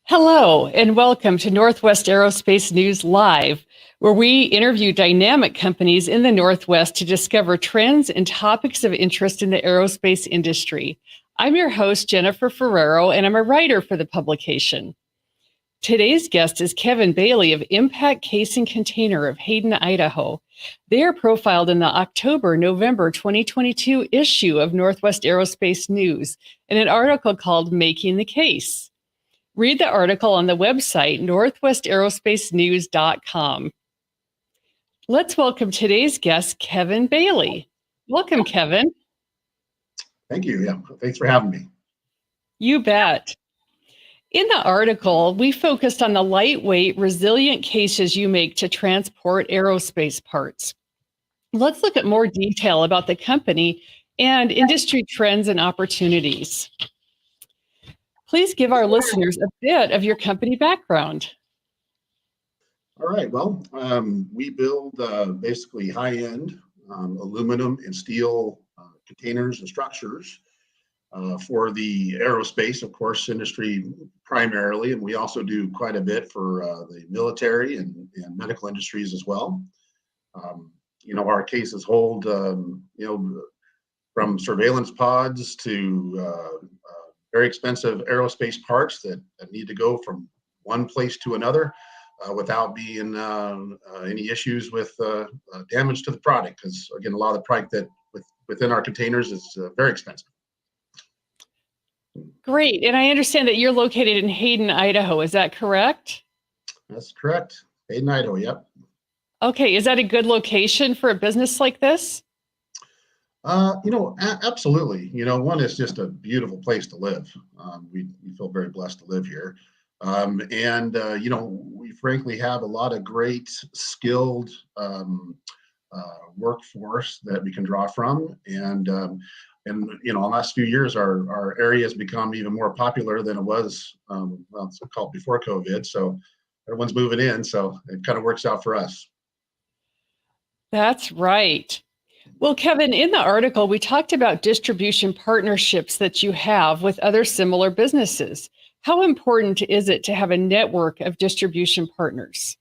Hello, and welcome to Northwest Aerospace News Live, where we interview dynamic companies in the Northwest to discover trends and topics of interest in the aerospace industry. I'm your host, Jennifer Ferrero, and I'm a writer for the publication. Today's guest is Kevin Bailey of Impact Casing Container of Hayden, Idaho. They are profiled in the October-November 2022 issue of Northwest Aerospace News in an article called Making the Case. Read the article on the website northwestaerospacenews.com. Let's welcome today's guest, Kevin Bailey. Welcome, Kevin. Thank you. Yeah, thanks for having me. You bet. In the article, we focused on the lightweight, resilient cases you make to transport aerospace parts. Let's look at more detail about the company and industry trends and opportunities. Please give our listeners a bit of your company background. All right. Well, we build basically high-end aluminum and steel containers and structures for the aerospace, of course, industry primarily, and we also do quite a bit for the military and medical industries as well. Our cases hold, from surveillance pods to very expensive aerospace parts that need to go from one place to another without being any issues with damage to the product. Because again, a lot of the product that within our containers is very expensive. Great. And I understand that you're located in Hayden, Idaho. Is that correct? That's correct. Hayden, Idaho. Yep. Okay. Is that a good location for a business like this? Absolutely. One is just a beautiful place to live. We feel very blessed to live here. We frankly have a lot of great skilled workforce that we can draw from. In the last few years, our area has become even more popular than it was, it's called before COVID. So everyone's moving in. So it kind of works out for us. That's right. Well, Kevin, in the article, we talked about distribution partnerships that you have with other similar businesses. How important is it to have a network of distribution partners?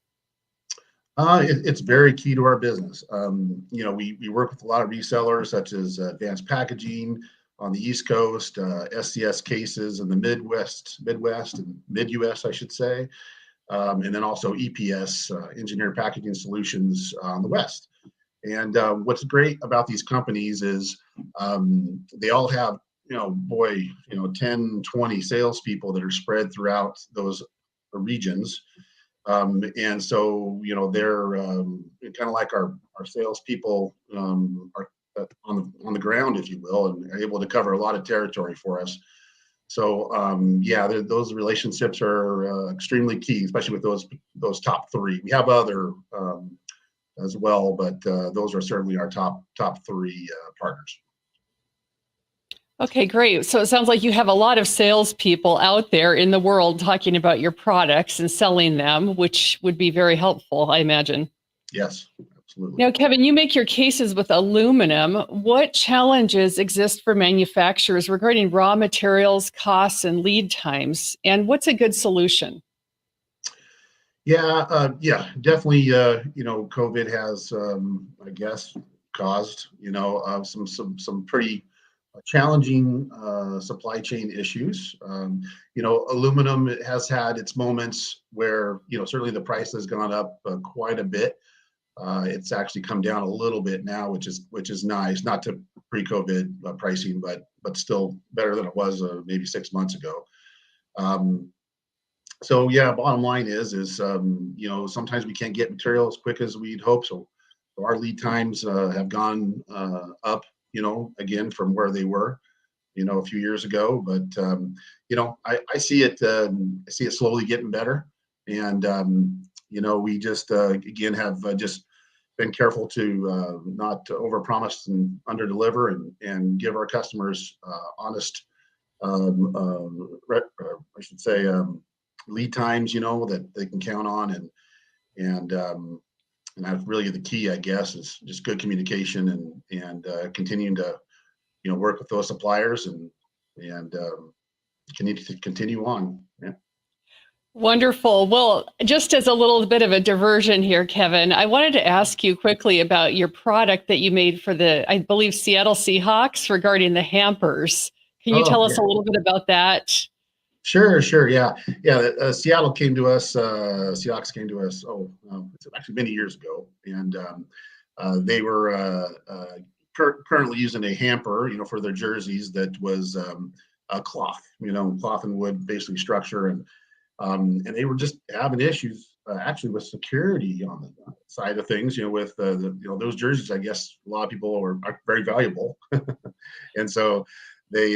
It's very key to our business. We work with a lot of resellers such as Advanced Packaging on the East Coast, SCS Cases in the Midwest and Mid-US, I should say, and then also EPS, Engineered Packaging Solutions on the West. And what's great about these companies is they all have, 10, 20 salespeople that are spread throughout those regions. And so, they're kind of like our salespeople are on the ground, if you will, and are able to cover a lot of territory for us. So, those relationships are extremely key, especially with those top three. We have other as well, but those are certainly our top three partners. Okay, great. So it sounds like you have a lot of salespeople out there in the world talking about your products and selling them, which would be very helpful, I imagine. Yes, absolutely. Now, Kevin, you make your cases with aluminum. What challenges exist for manufacturers regarding raw materials, costs, and lead times? And what's a good solution? Definitely. COVID has, I guess, caused some pretty challenging supply chain issues. Aluminum has had its moments where certainly the price has gone up quite a bit. It's actually come down a little bit now, which is nice. Not to pre-COVID pricing, but still better than it was maybe 6 months ago. Bottom line is sometimes we can't get material as quick as we'd hope. So our lead times have gone up, again from where they were, a few years ago. But I see it slowly getting better. And we just again have just been careful to not to overpromise and underdeliver and give our customers honest, I should say, lead times, that they can count on, and that's really the key, I guess, is just good communication and continuing to work with those suppliers and continue on. Yeah. Wonderful. Well, just as a little bit of a diversion here, Kevin, I wanted to ask you quickly about your product that you made for the, I believe, Seattle Seahawks regarding the hampers. Can you Oh, tell us yeah. a little bit about that? Sure, sure. Yeah. Yeah. Seattle came to us, Seahawks came to us, it's actually many years ago. And they were currently using a hamper, for their jerseys that was a cloth, cloth and wood basically structure. And they were just having issues actually with security on the side of things, with those jerseys. I guess a lot of people are very valuable. And so they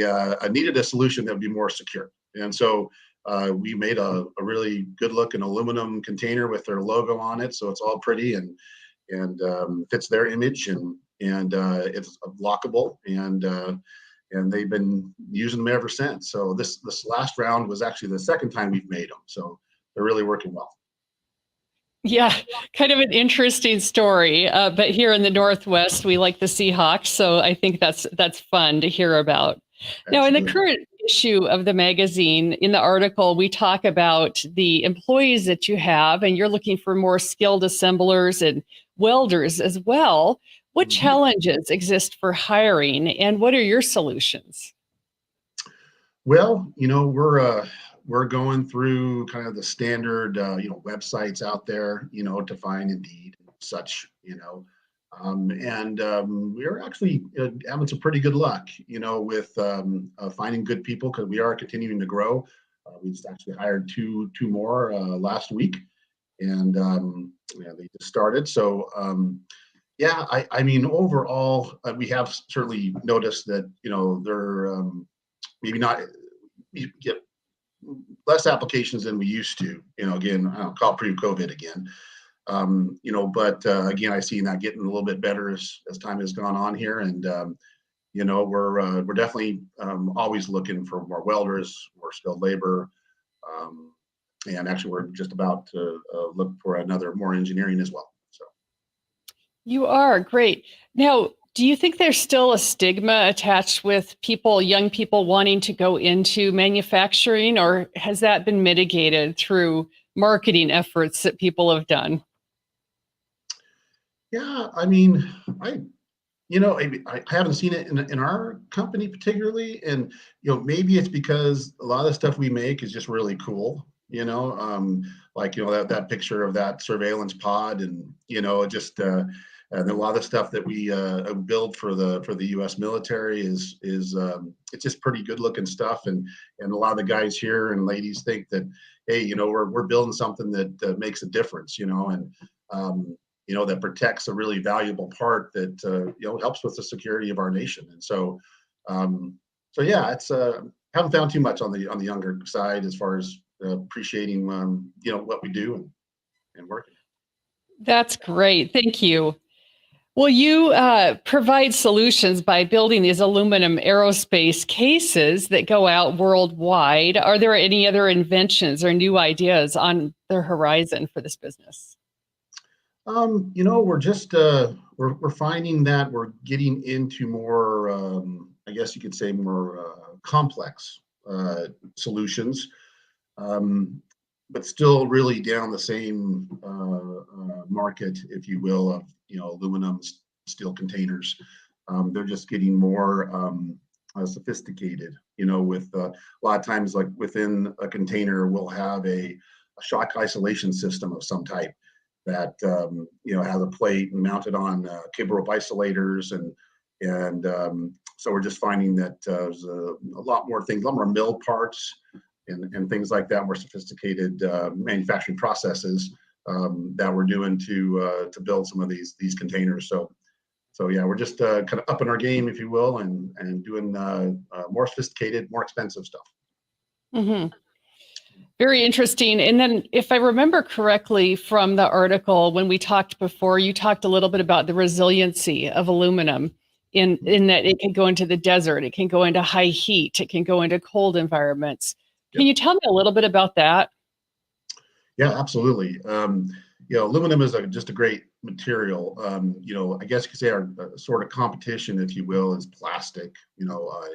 needed a solution that would be more secure. And so we made a really good looking aluminum container with their logo on it. So it's all pretty and fits their image and it's lockable and they've been using them ever since. So this last round was actually the second time we've made them. So they're really working well. Yeah, kind of an interesting story. But here in the Northwest, we like the Seahawks, so I think that's fun to hear about. Now, in the Absolutely. current issue of the magazine, in the article, we talk about the employees that you have, and you're looking for more skilled assemblers and welders as well. What Mhm. challenges exist for hiring, and what are your solutions? Well, we're going through kind of the standard websites out there, to find Indeed and such, and we're actually having some pretty good luck, with finding good people because we are continuing to grow. We just actually hired two more last week, and yeah, they just started. So yeah, I mean overall, we have certainly noticed that they're maybe not you get less applications than we used to. Again, I don't call it pre-COVID again. But again, I see that getting a little bit better as time has gone on here, and we're definitely always looking for more welders, more skilled labor, um, and actually we're just about to look for another more engineering as well. So. You are great. Now, do you think there's still a stigma attached with people, young people wanting to go into manufacturing, or has that been mitigated through marketing efforts that people have done? Yeah, I mean, I haven't seen it in our company particularly, and maybe it's because a lot of the stuff we make is just really cool. Like that picture of that surveillance pod, and it just and a lot of the stuff that we build for the U.S. military is it's just pretty good looking stuff, and a lot of the guys here and ladies think that hey, we're building something that makes a difference, and um, that protects a really valuable part that helps with the security of our nation. And so, um, so yeah, it's haven't found too much on the younger side as far as appreciating what we do and working. That's great. Thank you. Well, you provide solutions by building these aluminum aerospace cases that go out worldwide. Are there any other inventions or new ideas on the horizon for this business? We're just we're finding that we're getting into more, I guess you could say, more complex solutions, um, but still really down the same market, if you will, of aluminum steel containers. They're just getting more sophisticated. With a lot of times, like within a container, we'll have a shock isolation system of some type that has a plate mounted on cable rope isolators and so we're just finding that there's a lot more things, a lot more mill parts and things like that, more sophisticated manufacturing processes that we're doing to build some of these containers. So yeah, we're just kind of upping our game, if you will, and doing more sophisticated, more expensive stuff. Hmm. Very interesting. And then, if I remember correctly from the article, when we talked before, you talked a little bit about the resiliency of aluminum in that it can go into the desert, it can go into high heat, it can go into cold environments. Can Yep. you tell me a little bit about that? Yeah, absolutely. Aluminum is just a great material. I guess you could say our sort of competition, if you will, is plastic.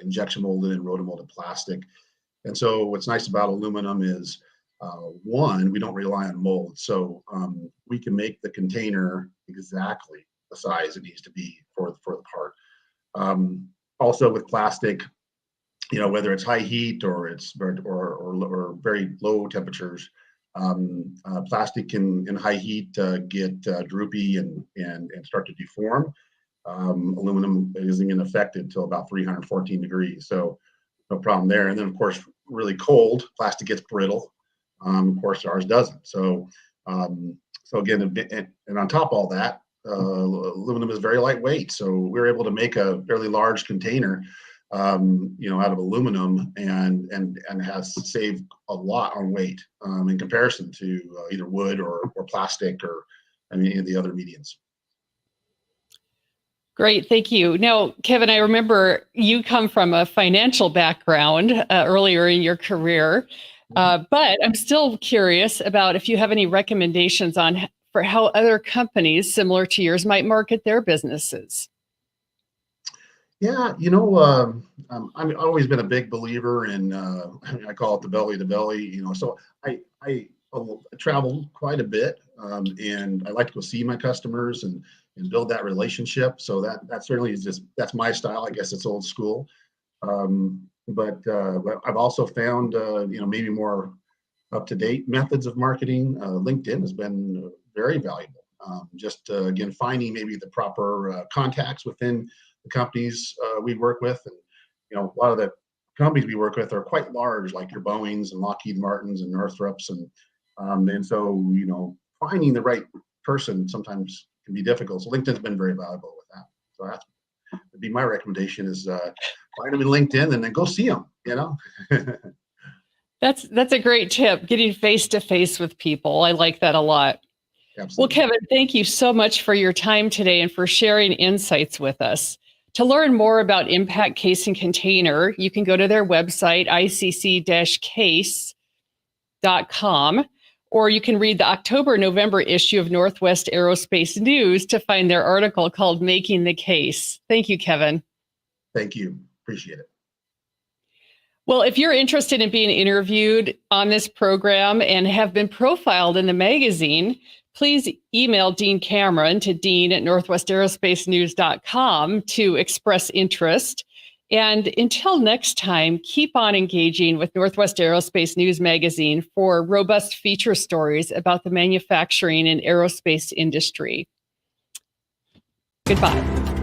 Injection molded and rotomolded plastic. And so, what's nice about aluminum is One, we don't rely on mold, so we can make the container exactly the size it needs to be for the part. Also with plastic, whether it's high heat or it's or very low temperatures, plastic in high heat get droopy and start to deform. Aluminum isn't even affected until about 314 degrees, so no problem there. And then of course, really cold, plastic gets brittle. Of course, ours doesn't. So again, and on top of all that, aluminum is very lightweight. So we're able to make a fairly large container, out of aluminum, and has saved a lot on weight in comparison to either wood or plastic or any of the other mediums. Great, thank you. Now, Kevin, I remember you come from a financial background earlier in your career, but I'm still curious about if you have any recommendations for how other companies similar to yours might market their businesses. Yeah, I've always been a big believer in, I call it the belly to belly, so I travel quite a bit, and I like to go see my customers and build that relationship. So that certainly is that's my style. I guess it's old school. But I've also found, maybe more up-to-date methods of marketing. LinkedIn has been very valuable. Again, finding maybe the proper contacts within the companies we work with. And, a lot of the companies we work with are quite large, like your Boeings and Lockheed Martins and Northrops. And so, finding the right person sometimes can be difficult. So LinkedIn's been very valuable with that. So would be my recommendation is find them in LinkedIn and then go see them, That's a great tip, getting face to face with people. I like that a lot. Absolutely. Well, Kevin, thank you so much for your time today and for sharing insights with us. To learn more about Impact Case and Container, you can go to their website, icc-case.com, or you can read the October-November issue of Northwest Aerospace News to find their article called Making the Case. Thank you, Kevin. Thank you. Appreciate it. Well, if you're interested in being interviewed on this program and have been profiled in the magazine, please email Dean Cameron to dean@northwestaerospacenews.com to express interest. And until next time, keep on engaging with Northwest Aerospace News Magazine for robust feature stories about the manufacturing and aerospace industry. Goodbye.